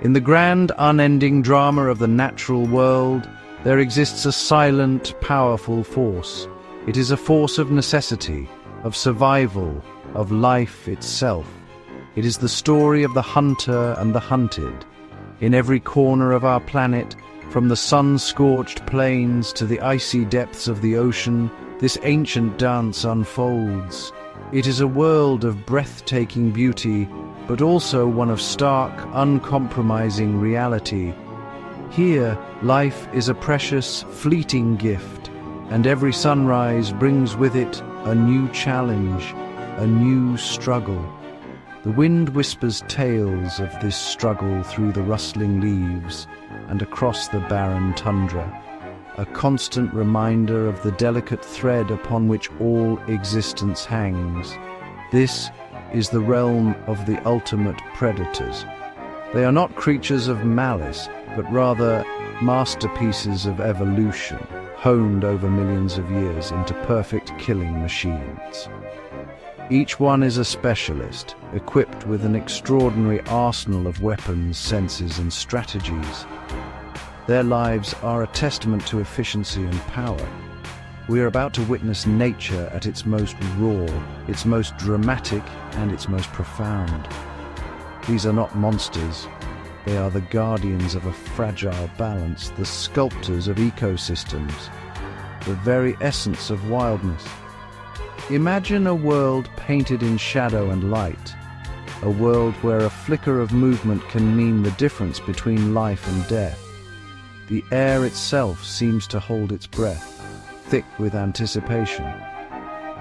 In the grand, unending drama of the natural world, there exists a silent, powerful force. It is a force of necessity, of survival, of life itself. It is the story of the hunter and the hunted. In every corner of our planet, from the sun-scorched plains to the icy depths of the ocean, this ancient dance unfolds. It is a world of breathtaking beauty, but also one of stark, uncompromising reality. Here, life is a precious, fleeting gift, and every sunrise brings with it a new challenge, a new struggle. The wind whispers tales of this struggle through the rustling leaves and across the barren tundra, a constant reminder of the delicate thread upon which all existence hangs. This is the realm of the ultimate predators. They are not creatures of malice, but rather masterpieces of evolution, honed over millions of years into perfect killing machines. Each one is a specialist, equipped with an extraordinary arsenal of weapons, senses, and strategies. Their lives are a testament to efficiency and power. We are about to witness nature at its most raw, its most dramatic, and its most profound. These are not monsters. They are the guardians of a fragile balance, the sculptors of ecosystems, the very essence of wildness. Imagine a world painted in shadow and light, a world where a flicker of movement can mean the difference between life and death. The air itself seems to hold its breath, thick with anticipation.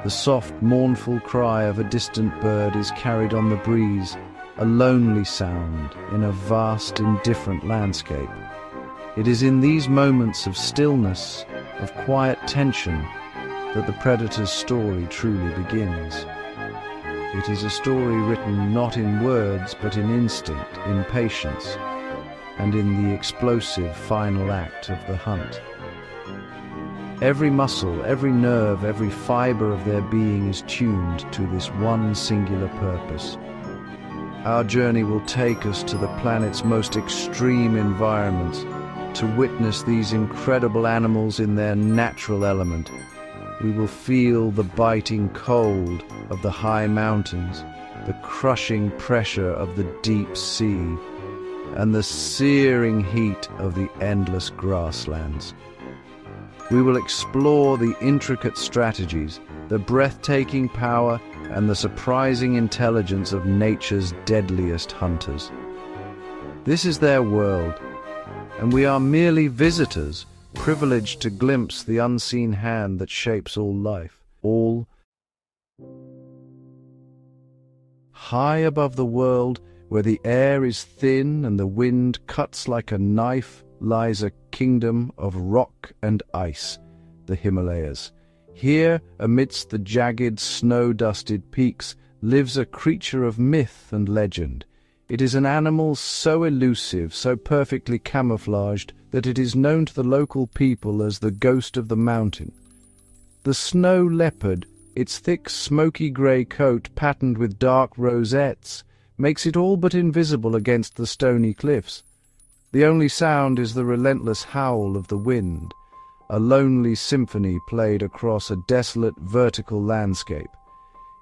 The soft, mournful cry of a distant bird is carried on the breeze, a lonely sound in a vast, indifferent landscape. It is in these moments of stillness, of quiet tension, that the predator's story truly begins. It is a story written not in words, but in instinct, in patience, and in the explosive final act of the hunt. Every muscle, every nerve, every fiber of their being is tuned to this one singular purpose. Our journey will take us to the planet's most extreme environments, to witness these incredible animals in their natural element. We will feel the biting cold of the high mountains, the crushing pressure of the deep sea, and the searing heat of the endless grasslands. We will explore the intricate strategies, the breathtaking power, and the surprising intelligence of nature's deadliest hunters. This is their world, and we are merely visitors, privileged to glimpse the unseen hand that shapes all life. All high above the world, where the air is thin and the wind cuts like a knife, lies a kingdom of rock and ice, the Himalayas. Here, amidst the jagged, snow-dusted peaks, lives a creature of myth and legend. It is an animal so elusive, so perfectly camouflaged, that it is known to the local people as the ghost of the mountain. The snow leopard, its thick, smoky grey coat patterned with dark rosettes, makes it all but invisible against the stony cliffs. The only sound is the relentless howl of the wind, a lonely symphony played across a desolate vertical landscape.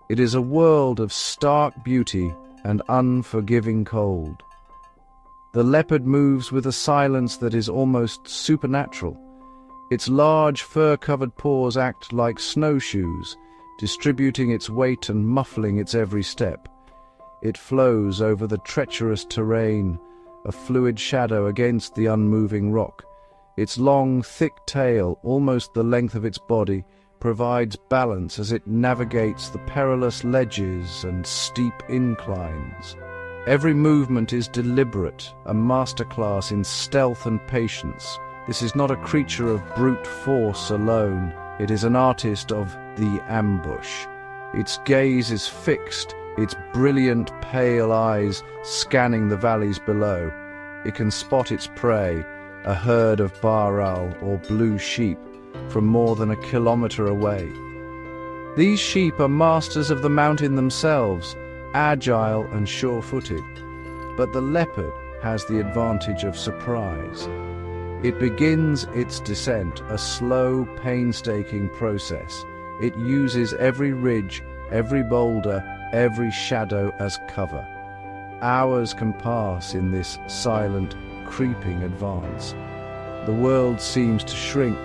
It is a world of stark beauty and unforgiving cold. The leopard moves with a silence that is almost supernatural. Its large fur-covered paws act like snowshoes, distributing its weight and muffling its every step. It flows over the treacherous terrain, a fluid shadow against the unmoving rock. Its long, thick tail, almost the length of its body, provides balance as it navigates the perilous ledges and steep inclines. Every movement is deliberate, a masterclass in stealth and patience. This is not a creature of brute force alone. It is an artist of the ambush. Its gaze is fixed, its brilliant, pale eyes scanning the valleys below. It can spot its prey, a herd of bar-owl or blue sheep, from more than a kilometer away. These sheep are masters of the mountain themselves, agile and sure-footed. But the leopard, has the advantage of surprise. It begins its descent, a slow, painstaking process. It uses every ridge, every boulder, every shadow as cover. Hours can pass in this silent, creeping advance. The world seems to shrink,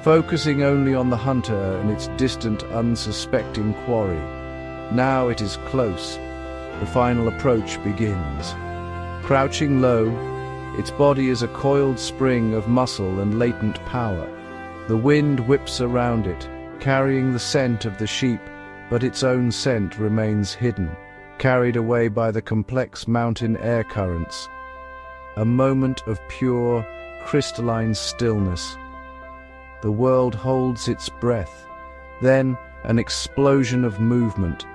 focusing only on the hunter and its distant, unsuspecting quarry. Now it is close. The final approach begins. Crouching low, its body is a coiled spring of muscle and latent power. The wind whips around it, carrying the scent of the sheep, but its own scent remains hidden, carried away by the complex mountain air currents. A moment of pure, crystalline stillness. The world holds its breath. Then, an explosion of movement.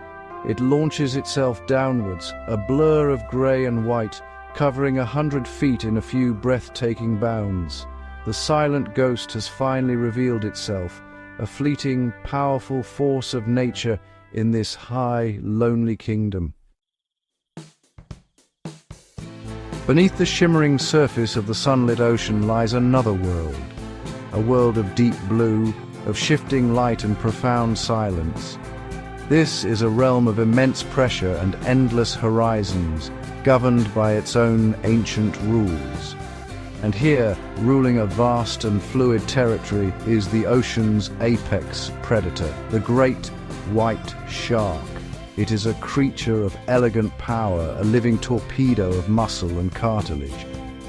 It launches itself downwards, a blur of grey and white, covering 100 feet in a few breathtaking bounds. The silent ghost has finally revealed itself, a fleeting, powerful force of nature in this high, lonely kingdom. Beneath the shimmering surface of the sunlit ocean lies another world, a world of deep blue, of shifting light and profound silence. This is a realm of immense pressure and endless horizons, governed by its own ancient rules. And here, ruling a vast and fluid territory, is the ocean's apex predator, the great white shark. It is a creature of elegant power, a living torpedo of muscle and cartilage.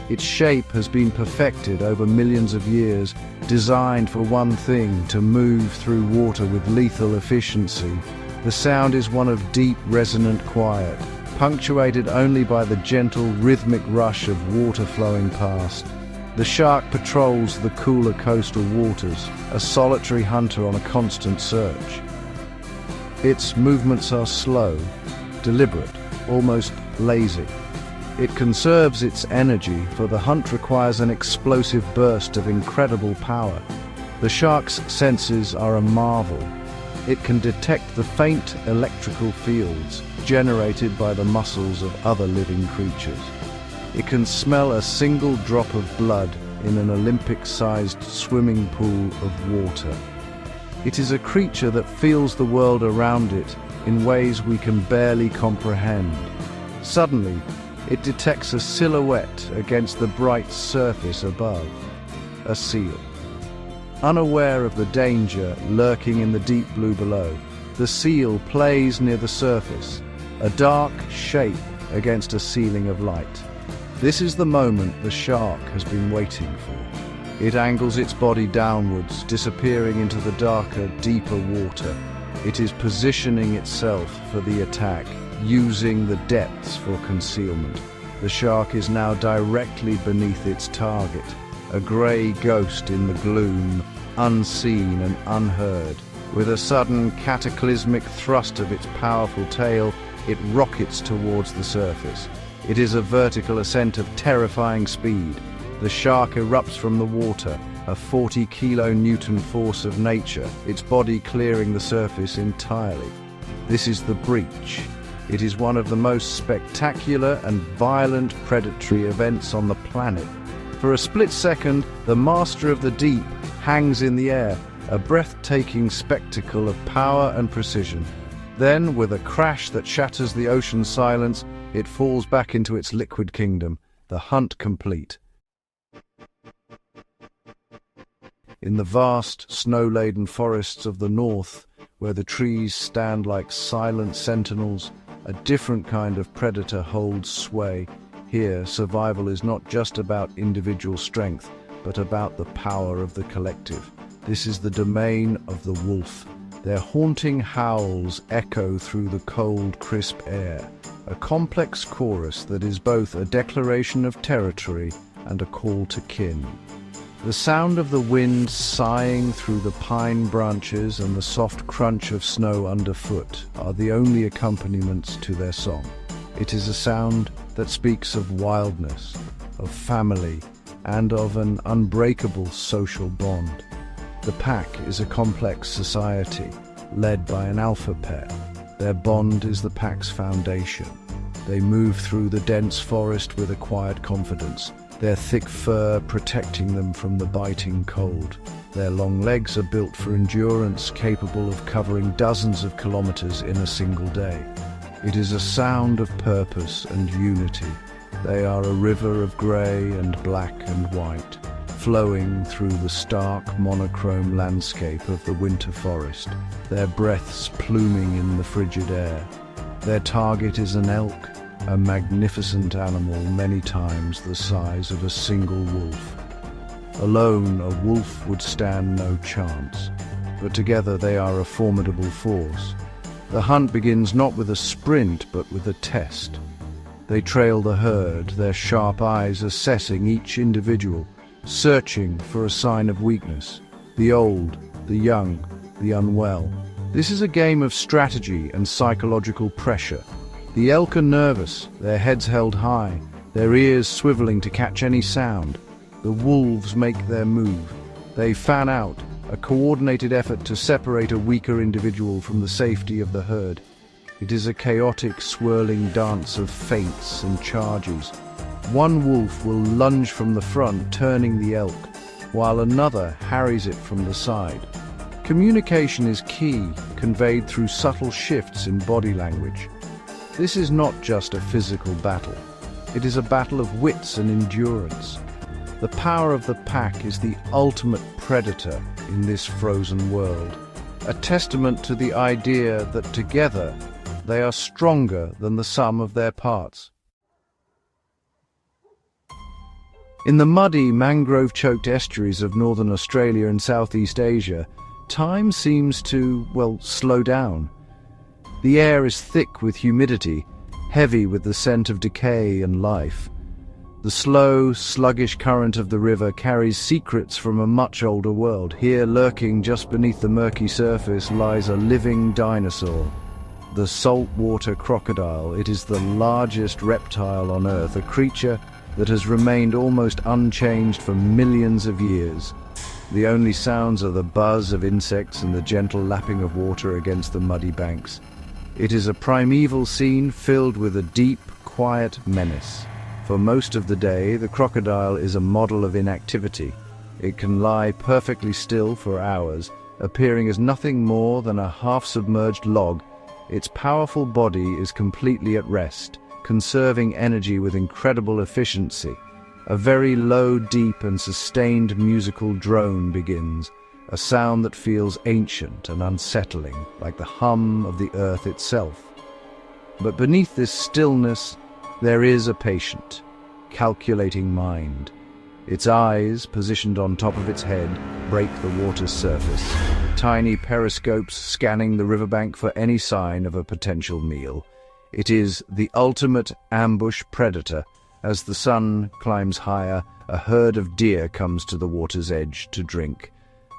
Its shape has been perfected over millions of years, designed for one thing: to move through water with lethal efficiency. The sound is one of deep, resonant quiet, punctuated only by the gentle, rhythmic rush of water flowing past. The shark patrols the cooler coastal waters, a solitary hunter on a constant search. Its movements are slow, deliberate, almost lazy. It conserves its energy, for the hunt requires an explosive burst of incredible power. The shark's senses are a marvel. It can detect the faint electrical fields generated by the muscles of other living creatures. It can smell a single drop of blood in an Olympic-sized swimming pool of water. It is a creature that feels the world around it in ways we can barely comprehend. Suddenly, it detects a silhouette against the bright surface above. A seal. Unaware of the danger lurking in the deep blue below, the seal plays near the surface, a dark shape against a ceiling of light. This is the moment the shark has been waiting for. It angles its body downwards, disappearing into the darker, deeper water. It is positioning itself for the attack, using the depths for concealment. The shark is now directly beneath its target, a grey ghost in the gloom, unseen and unheard. With a sudden, cataclysmic thrust of its powerful tail, it rockets towards the surface. It is a vertical ascent of terrifying speed. The shark erupts from the water, a 40-kilo-Newton force of nature, its body clearing the surface entirely. This is the breach. It is one of the most spectacular and violent predatory events on the planet. For a split second, the master of the deep hangs in the air, a breathtaking spectacle of power and precision. Then, with a crash that shatters the ocean's silence, it falls back into its liquid kingdom, the hunt complete. In the vast, snow-laden forests of the north, where the trees stand like silent sentinels, a different kind of predator holds sway. Here, survival is not just about individual strength, but about the power of the collective. This is the domain of the wolf. Their haunting howls echo through the cold, crisp air, a complex chorus that is both a declaration of territory and a call to kin. The sound of the wind sighing through the pine branches and the soft crunch of snow underfoot are the only accompaniments to their song. It is a sound that speaks of wildness, of family, and of an unbreakable social bond. The pack is a complex society, led by an alpha pair. Their bond is the pack's foundation. They move through the dense forest with a quiet confidence, their thick fur protecting them from the biting cold. Their long legs are built for endurance, capable of covering dozens of kilometers in a single day. It is a sound of purpose and unity. They are a river of grey and black and white, flowing through the stark, monochrome landscape of the winter forest, their breaths pluming in the frigid air. Their target is an elk, a magnificent animal many times the size of a single wolf. Alone, a wolf would stand no chance, but together they are a formidable force. The hunt begins not with a sprint, but with a test. They trail the herd, their sharp eyes assessing each individual, searching for a sign of weakness. The old, the young, the unwell. This is a game of strategy and psychological pressure. The elk are nervous, their heads held high, their ears swiveling to catch any sound. The wolves make their move. They fan out, a coordinated effort to separate a weaker individual from the safety of the herd. It is a chaotic, swirling dance of feints and charges. One wolf will lunge from the front, turning the elk, while another harries it from the side. Communication is key, conveyed through subtle shifts in body language. This is not just a physical battle. It is a battle of wits and endurance. The power of the pack is the ultimate predator in this frozen world, a testament to the idea that together they are stronger than the sum of their parts. In the muddy, mangrove-choked estuaries of northern Australia and Southeast Asia, time seems to, slow down. The air is thick with humidity, heavy with the scent of decay and life. The slow, sluggish current of the river carries secrets from a much older world. Here, lurking just beneath the murky surface, lies a living dinosaur. The saltwater crocodile. It is the largest reptile on Earth, a creature that has remained almost unchanged for millions of years. The only sounds are the buzz of insects and the gentle lapping of water against the muddy banks. It is a primeval scene filled with a deep, quiet menace. For most of the day, the crocodile is a model of inactivity. It can lie perfectly still for hours, appearing as nothing more than a half-submerged log. Its powerful body is completely at rest, conserving energy with incredible efficiency. A very low, deep and sustained musical drone begins, a sound that feels ancient and unsettling, like the hum of the earth itself. But beneath this stillness, there is a patient, calculating mind. Its eyes, positioned on top of its head, break the water's surface, tiny periscopes scanning the riverbank for any sign of a potential meal. It is the ultimate ambush predator. As the sun climbs higher, a herd of deer comes to the water's edge to drink.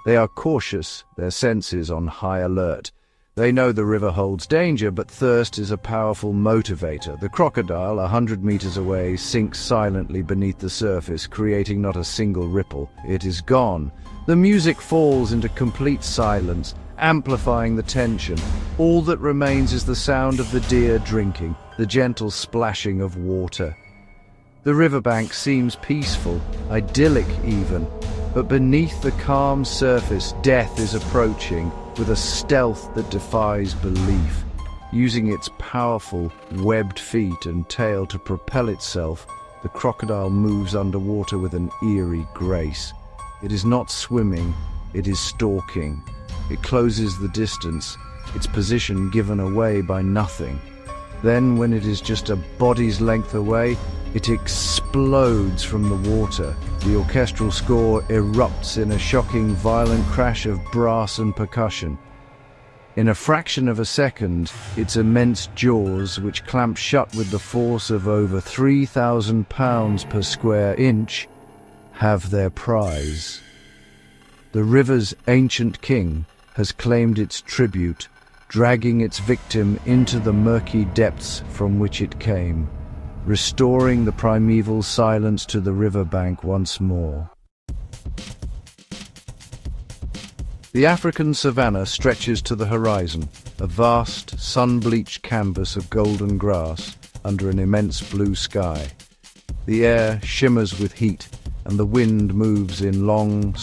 They are cautious, their senses on high alert. They know the river holds danger, but thirst is a powerful motivator. The crocodile, 100 meters away, sinks silently beneath the surface, creating not a single ripple. It is gone. The music falls into complete silence, amplifying the tension. All that remains is the sound of the deer drinking, the gentle splashing of water. The riverbank seems peaceful, idyllic even, but beneath the calm surface, death is approaching with a stealth that defies belief. Using its powerful, webbed feet and tail to propel itself, the crocodile moves underwater with an eerie grace. It is not swimming, it is stalking. It closes the distance, its position given away by nothing. Then, when it is just a body's length away, it explodes from the water. The orchestral score erupts in a shocking, violent crash of brass and percussion. In a fraction of a second, its immense jaws, which clamp shut with the force of over 3,000 pounds per square inch, have their prize. The river's ancient king has claimed its tribute, dragging its victim into the murky depths from which it came, restoring the primeval silence to the riverbank once more. The African savannah stretches to the horizon, a vast, sun-bleached canvas of golden grass, under an immense blue sky. The air shimmers with heat, and the wind moves in long,